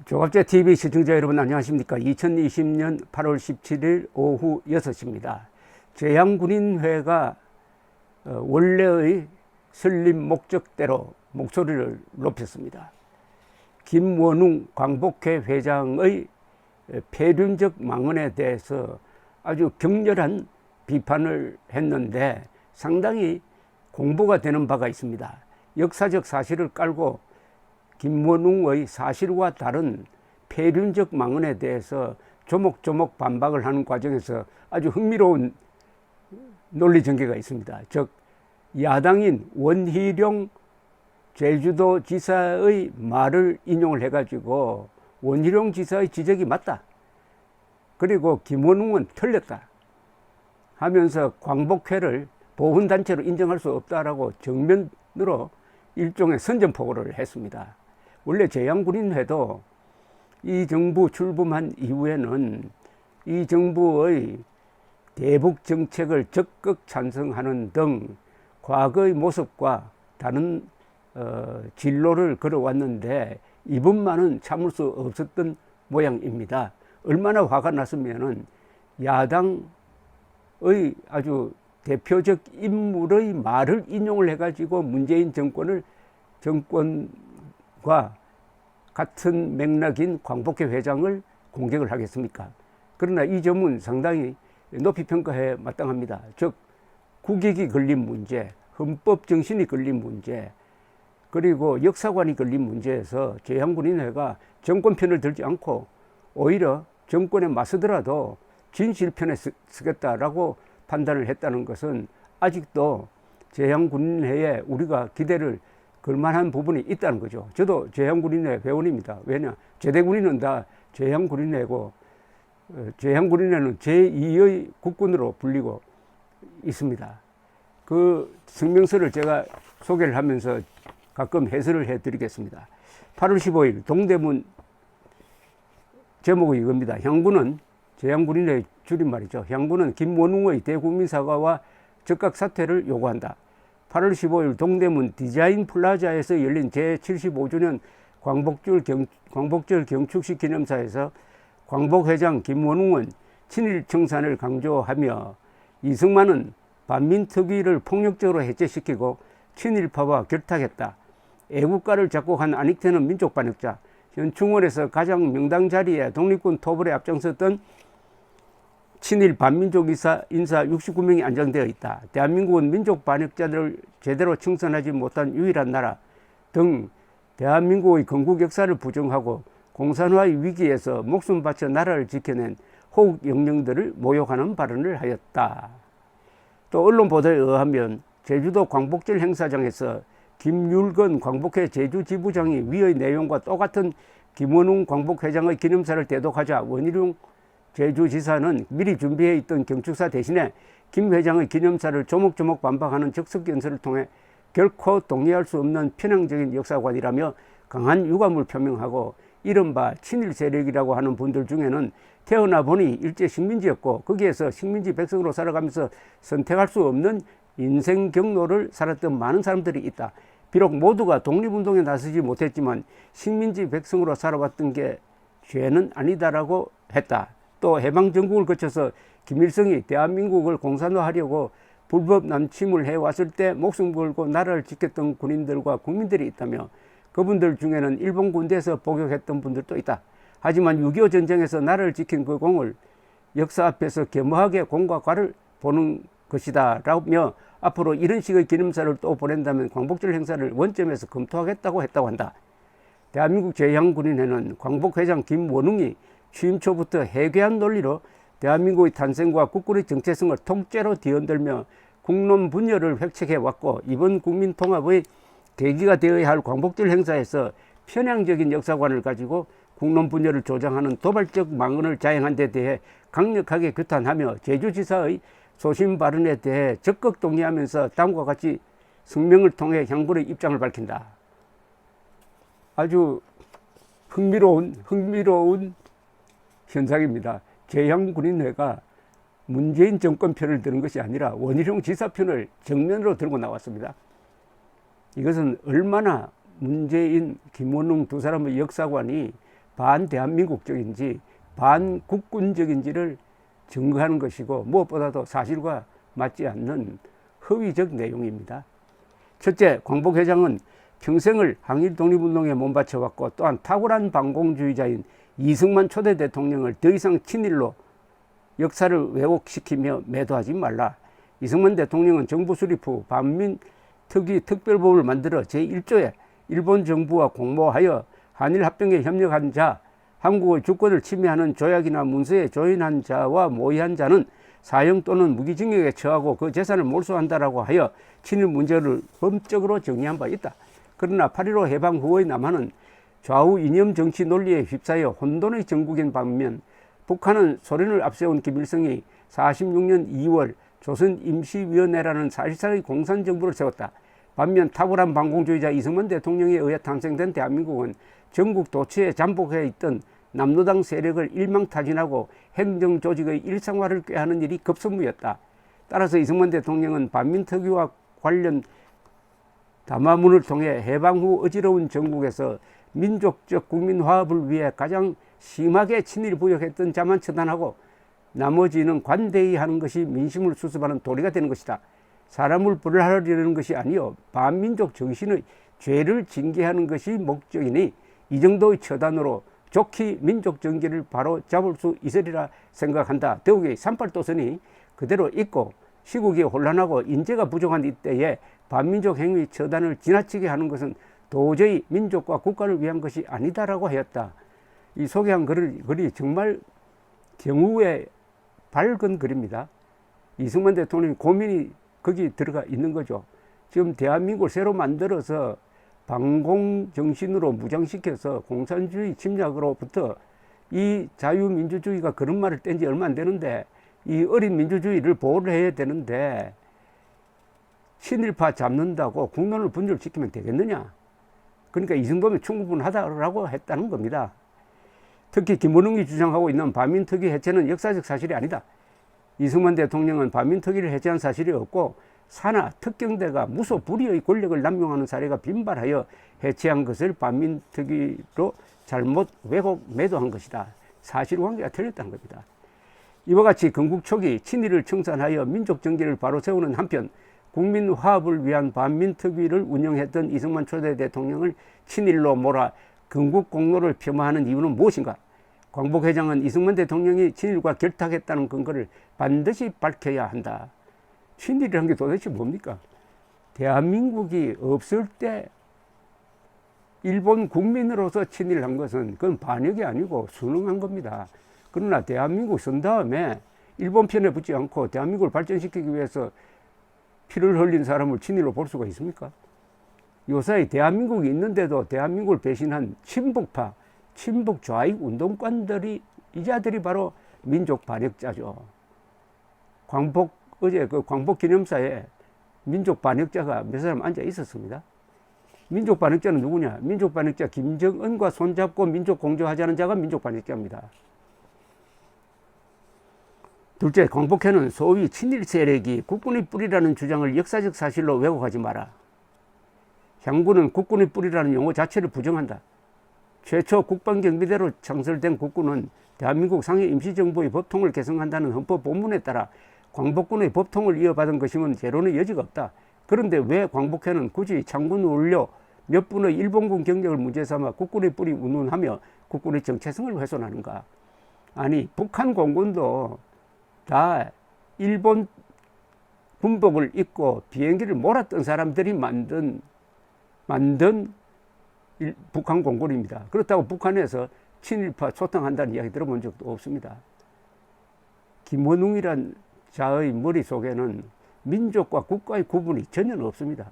조갑제 TV 시청자 여러분 안녕하십니까. 2020년 8월 17일 오후 6시입니다. 제양군인회가 원래의 설립 목적대로 목소리를 높였습니다. 김원웅 광복회 회장의 폐륜적 망언에 대해서 아주 격렬한 비판을 했는데 상당히 공부가 되는 바가 있습니다. 역사적 사실을 깔고 김원웅의 사실과 다른 폐륜적 망언에 대해서 조목조목 반박을 하는 과정에서 아주 흥미로운 논리 전개가 있습니다. 즉 야당인 원희룡 제주도지사의 말을 인용을 해가지고 원희룡 지사의 지적이 맞다, 그리고 김원웅은 틀렸다 하면서 광복회를 보훈단체로 인정할 수 없다라고 정면으로 일종의 선전포고를 했습니다. 원래 제양군인회도 이 정부 출범한 이후에는 이 정부의 대북 정책을 적극 찬성하는 등 과거의 모습과 다른 진로를 걸어왔는데 이번만은 참을 수 없었던 모양입니다. 얼마나 화가 났으면은 야당의 아주 대표적 인물의 말을 인용을 해가지고 문재인 정권과 같은 맥락인 광복회 회장을 공격을 하겠습니까? 그러나 이 점은 상당히 높이 평가해 마땅합니다. 즉 국익이 걸린 문제, 헌법 정신이 걸린 문제, 그리고 역사관이 걸린 문제에서 제양군인회가 정권 편을 들지 않고 오히려 정권에 맞서더라도 진실 편에 서겠다라고 판단을 했다는 것은 아직도 제양군인회에 우리가 기대를 걸만한 부분이 있다는 거죠. 저도 제양군인회 회원입니다. 왜냐, 제대군인은 다 제양군인회고 제양군인회는 제2의 국군으로 불리고 있습니다. 그 성명서를 제가 소개를 하면서 가끔 해설을 해드리겠습니다. 8월 15일 동대문, 제목이 이겁니다. 향구는, 제양군인회 줄임말이죠. 향구는 김원웅의 대국민 사과와 즉각 사퇴를 요구한다. 8월 15일 동대문 디자인 플라자에서 열린 제75주년 광복절 경축식 기념사에서 광복회장 김원웅은 친일 청산을 강조하며 이승만은 반민특위를 폭력적으로 해체시키고 친일파와 결탁했다. 애국가를 작곡한 안익태는 민족 반역자, 현충원에서 가장 명당 자리에 독립군 토벌에 앞장섰던 친일 반민족 인사 69명이 안장되어 있다. 대한민국은 민족 반역자들을 제대로 청산하지 못한 유일한 나라 등 대한민국의 건국 역사를 부정하고 공산화의 위기에서 목숨 바쳐 나라를 지켜낸 호국 영령들을 모욕하는 발언을 하였다. 또 언론 보도에 의하면 제주도 광복절 행사장에서 김율건 광복회 제주지부장이 위의 내용과 똑같은 김원웅 광복회장의 기념사를 대독하자 원희룡 제주지사는 미리 준비해 있던 경축사 대신에 김 회장의 기념사를 조목조목 반박하는 적석연설을 통해 결코 동의할 수 없는 편향적인 역사관이라며 강한 유감을 표명하고 이른바 친일 세력이라고 하는 분들 중에는 태어나 보니 일제 식민지였고 거기에서 식민지 백성으로 살아가면서 선택할 수 없는 인생 경로를 살았던 많은 사람들이 있다. 비록 모두가 독립운동에 나서지 못했지만 식민지 백성으로 살아왔던 게 죄는 아니다라고 했다. 또 해방정국을 거쳐서 김일성이 대한민국을 공산화하려고 불법 남침을 해왔을 때 목숨 걸고 나라를 지켰던 군인들과 국민들이 있다며 그분들 중에는 일본 군대에서 복역했던 분들도 있다. 하지만 6.25 전쟁에서 나라를 지킨 그 공을 역사 앞에서 겸허하게 공과 과를 보는 것이다 라며 앞으로 이런 식의 기념사를 또 보낸다면 광복절 행사를 원점에서 검토하겠다고 했다고 한다. 대한민국 제양군인회는 광복회장 김원웅이 취임 초부터 해괴한 논리로 대한민국의 탄생과 국군의 정체성을 통째로 뒤흔들며 국론 분열을 획책해왔고 이번 국민통합의 계기가 되어야 할 광복절 행사에서 편향적인 역사관을 가지고 국론 분열을 조장하는 도발적 망언을 자행한 데 대해 강력하게 규탄하며 제주지사의 소신 발언에 대해 적극 동의하면서 다음과 같이 성명을 통해 향군의 입장을 밝힌다. 아주 흥미로운 현상입니다. 제양군인회가 문재인 정권 편을 드는 것이 아니라 원희룡 지사 편을 정면으로 들고 나왔습니다. 이것은 얼마나 문재인, 김원웅 두 사람의 역사관이 반대한민국적인지 반국군적인지를 증거하는 것이고 무엇보다도 사실과 맞지 않는 허위적 내용입니다. 첫째, 광복 회장은 평생을 항일 독립운동에 몸바쳐왔고 또한 탁월한 반공주의자인 이승만 초대 대통령을 더 이상 친일로 역사를 왜곡시키며 매도하지 말라. 이승만 대통령은 정부 수립 후 반민특위 특별법을 만들어 제1조에 일본 정부와 공모하여 한일 합병에 협력한 자, 한국의 주권을 침해하는 조약이나 문서에 조인한 자와 모의한 자는 사형 또는 무기징역에 처하고 그 재산을 몰수한다라고 하여 친일 문제를 법적으로 정의한 바 있다. 그러나 8.15 해방 후의 남한은 좌우 이념 정치 논리에 휩싸여 혼돈의 정국인 반면 북한은 소련을 앞세운 김일성이 46년 2월 조선임시위원회라는 사실상의 공산정부를 세웠다. 반면 탁월한 반공주의자 이승만 대통령에 의해 탄생된 대한민국은 전국 도처에 잠복해 있던 남노당 세력을 일망타진하고 행정조직의 일상화를 꾀하는 일이 급선무였다. 따라서 이승만 대통령은 반민특위와 관련 담화문을 통해 해방 후 어지러운 전국에서 민족적 국민화합을 위해 가장 심하게 친일 부역했던 자만 처단하고 나머지는 관대히 하는 것이 민심을 수습하는 도리가 되는 것이다. 사람을 벌하려는 것이 아니요 반민족 정신의 죄를 징계하는 것이 목적이니 이 정도의 처단으로 좋게 민족 정기를 바로 잡을 수 있으리라 생각한다. 더욱이 38도선이 그대로 있고 시국이 혼란하고 인재가 부족한 이때에 반민족 행위 처단을 지나치게 하는 것은 도저히 민족과 국가를 위한 것이 아니다라고 하였다. 이 소개한 글이 정말 경우에 밝은 글입니다. 이승만 대통령의 고민이 거기 들어가 있는 거죠. 지금 대한민국을 새로 만들어서 반공정신으로 무장시켜서 공산주의 침략으로부터 이 자유민주주의가 그런 말을 뗀 지 얼마 안 되는데 이 어린 민주주의를 보호를 해야 되는데 친일파 잡는다고 국론을 분열시키면 되겠느냐. 그러니까 이 정도면 충분하다고 했다는 겁니다. 특히 김원웅이 주장하고 있는 반민특위 해체는 역사적 사실이 아니다. 이승만 대통령은 반민특위를 해체한 사실이 없고 산하 특경대가 무소불위의 권력을 남용하는 사례가 빈발하여 해체한 것을 반민특위로 잘못 왜곡 매도한 것이다. 사실관계가 틀렸다는 겁니다. 이와 같이 건국 초기 친일을 청산하여 민족 정기를 바로 세우는 한편 국민 화합을 위한 반민특위를 운영했던 이승만 초대 대통령을 친일로 몰아 건국 공로를 폄하하는 이유는 무엇인가? 광복 회장은 이승만 대통령이 친일과 결탁했다는 근거를 반드시 밝혀야 한다. 친일이라는 게 도대체 뭡니까? 대한민국이 없을 때 일본 국민으로서 친일한 것은 그건 반역이 아니고 순응한 겁니다. 그러나 대한민국 쓴 다음에 일본 편에 붙지 않고 대한민국을 발전시키기 위해서 피를 흘린 사람을 친일로 볼 수가 있습니까? 요사이 대한민국이 있는데도 대한민국을 배신한 친북파, 친북 좌익 운동관들이 이 자들이 바로 민족 반역자죠. 어제 그 광복 기념사에 민족 반역자가 몇 사람 앉아 있었습니다. 민족 반역자는 누구냐? 민족 반역자 김정은과 손잡고 민족 공조하자는 자가 민족 반역자입니다. 둘째, 광복회는 소위 친일 세력이 국군의 뿌리라는 주장을 역사적 사실로 왜곡하지 마라. 향구는 국군의 뿌리라는 용어 자체를 부정한다. 최초 국방경비대로 창설된 국군은 대한민국 상해 임시정부의 법통을 개성한다는 헌법 본문에 따라 광복군의 법통을 이어받은 것이면 재론의 여지가 없다. 그런데 왜 광복회는 굳이 창군 원료 몇 분의 일본군 경력을 문제 삼아 국군의 뿌리 운운하며 국군의 정체성을 훼손하는가? 아니, 북한 공군도 다 일본 군복을 입고 비행기를 몰았던 사람들이 만든 북한 공군입니다. 그렇다고 북한에서 친일파 초탕한다는 이야기 들어본 적도 없습니다. 김원웅이란 자의 머릿속에는 민족과 국가의 구분이 전혀 없습니다.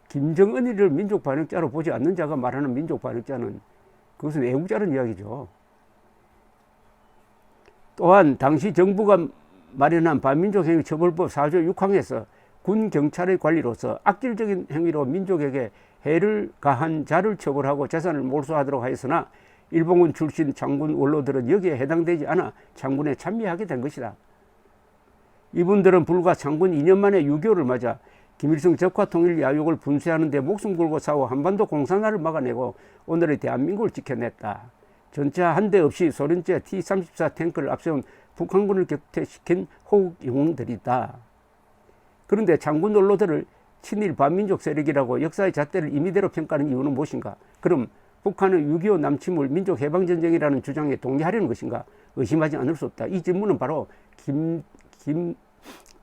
김정은이를 민족 반역자로 보지 않는 자가 말하는 민족 반역자는 그것은 애국자라는 이야기죠. 또한 당시 정부가 마련한 반민족행위처벌법 4조 6항에서 군 경찰의 관리로서 악질적인 행위로 민족에게 해를 가한 자를 처벌하고 재산을 몰수하도록 하였으나 일본군 출신 장군 원로들은 여기에 해당되지 않아 창군에 참여하게 된 것이다. 이분들은 불과 창군 2년 만에 6.25를 맞아 김일성 적화통일 야욕을 분쇄하는 데 목숨 걸고 싸워 한반도 공산화를 막아내고 오늘의 대한민국을 지켜냈다. 전차 한 대 없이 소련제 T-34 탱크를 앞세운 북한군을 격퇴시킨 호국 영웅들이다. 그런데 장군 언론들을 친일 반민족 세력이라고 역사의 잣대를 임의대로 평가하는 이유는 무엇인가? 그럼 북한의 6.25 남침을 민족해방전쟁이라는 주장에 동의하려는 것인가? 의심하지 않을 수 없다. 이 질문은 바로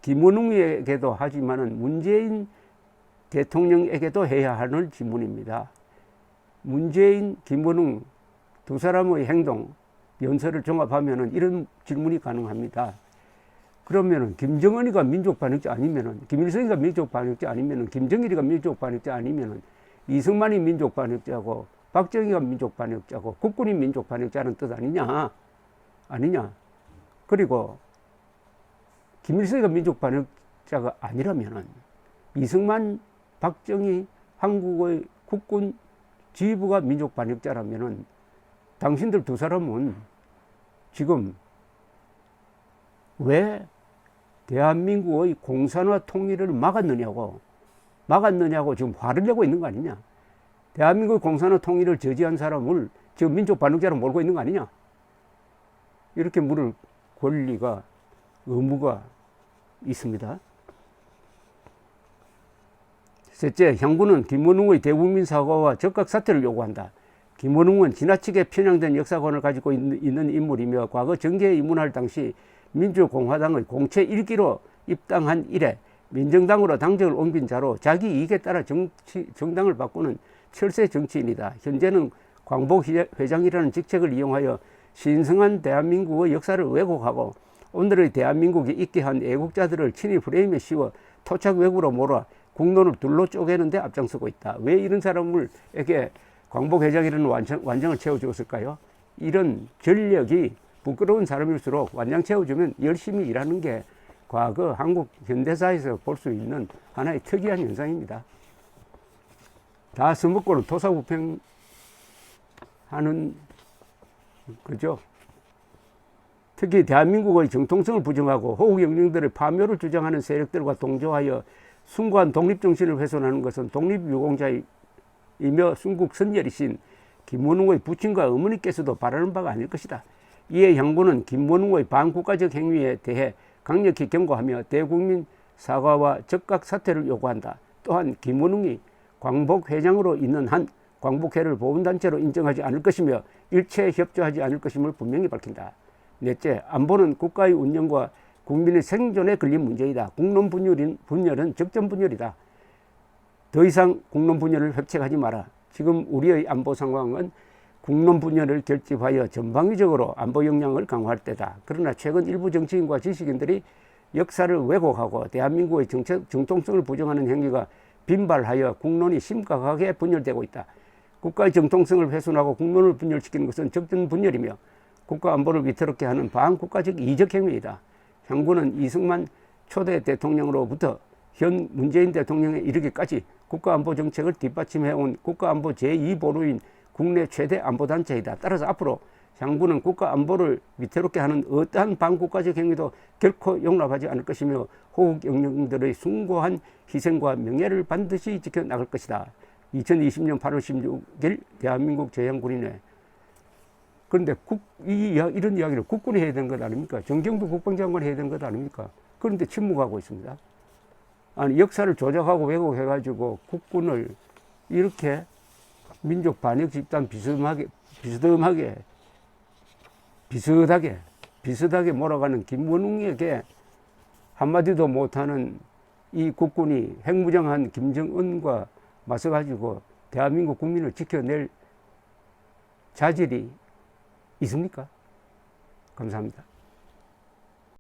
김원웅에게도 하지만은 문재인 대통령에게도 해야 하는 질문입니다. 문재인, 김원웅 두 사람의 행동, 연설을 종합하면은 이런 질문이 가능합니다. 그러면은 김정은이가 민족 반역자 아니면은, 김일성이가 민족 반역자 아니면은, 김정일이가 민족 반역자 아니면은, 이승만이 민족 반역자고, 박정희가 민족 반역자고, 국군이 민족 반역자는 뜻 아니냐? 아니냐? 그리고 김일성이가 민족 반역자가 아니라면은, 이승만, 박정희, 한국의 국군 지휘부가 민족 반역자라면은, 당신들 두 사람은 지금 왜 대한민국의 공산화 통일을 막았느냐고 지금 화를 내고 있는 거 아니냐? 대한민국 공산화 통일을 저지한 사람을 지금 민족 반역자로 몰고 있는 거 아니냐? 이렇게 물을 권리가, 의무가 있습니다. 셋째, 향구는 김원웅의 대국민 사과와 적각 사퇴를 요구한다. 김원웅은 지나치게 편향된 역사관을 가지고 있는 인물이며 과거 정계에 입문할 당시 민주공화당의 공채 1기로 입당한 이래 민정당으로 당적을 옮긴 자로 자기 이익에 따라 정당을 바꾸는 철새 정치인이다. 현재는 광복회장이라는 직책을 이용하여 신성한 대한민국의 역사를 왜곡하고 오늘의 대한민국이 있게 한 애국자들을 친일 프레임에 씌워 토착 외구로 몰아 국론을 둘로 쪼개는 데 앞장서고 있다. 왜 이런 사람에게 광복회장이라는 완장을 채워주었을까요? 이런 전력이 부끄러운 사람일수록 완장 채워주면 열심히 일하는 게 과거 한국 현대사에서 볼 수 있는 하나의 특이한 현상입니다. 다 서먹고는 토사구팽하는, 그죠? 특히 대한민국의 정통성을 부정하고 호국 영령들의 파묘를 주장하는 세력들과 동조하여 숭고한 독립정신을 훼손하는 것은 독립유공자이며 순국 선열이신 김원웅의 부친과 어머니께서도 바라는 바가 아닐 것이다. 이에 향구는 김원웅의 반국가적 행위에 대해 강력히 경고하며 대국민 사과와 적각 사퇴를 요구한다. 또한 김원웅이 광복회장으로 있는 한 광복회를 보훈단체로 인정하지 않을 것이며 일체에 협조하지 않을 것임을 분명히 밝힌다. 넷째, 안보는 국가의 운영과 국민의 생존에 걸린 문제이다. 국론 분열은 적정 분열이다. 더 이상 국론 분열을 획책하지 마라. 지금 우리의 안보 상황은 국론 분열을 결집하여 전방위적으로 안보 역량을 강화할 때다. 그러나 최근 일부 정치인과 지식인들이 역사를 왜곡하고 대한민국의 정통성을 부정하는 행위가 빈발하여 국론이 심각하게 분열되고 있다. 국가의 정통성을 훼손하고 국론을 분열시키는 것은 적정 분열이며 국가 안보를 위태롭게 하는 반국가적 이적 행위이다. 향구는 이승만 초대 대통령으로부터 현 문재인 대통령에 이르기까지 국가안보 정책을 뒷받침해온 국가안보 제2보루인 국내 최대 안보단체이다. 따라서 앞으로 향구는 국가안보를 위태롭게 하는 어떠한 반국가적 행위도 결코 용납하지 않을 것이며 호국 영령들의 숭고한 희생과 명예를 반드시 지켜나갈 것이다. 2020년 8월 16일 대한민국 제향군인회. 그런데 이런 이야기를 국군이 해야 되는 것 아닙니까? 정경도 국방장관이 해야 되는 것 아닙니까? 그런데 침묵하고 있습니다. 아니, 역사를 조작하고 왜곡해가지고 국군을 이렇게 민족 반역 집단 비슷하게 몰아가는 김원웅에게 한마디도 못하는 이 국군이 핵무장한 김정은과 맞서가지고 대한민국 국민을 지켜낼 자질이 있습니까? 감사합니다.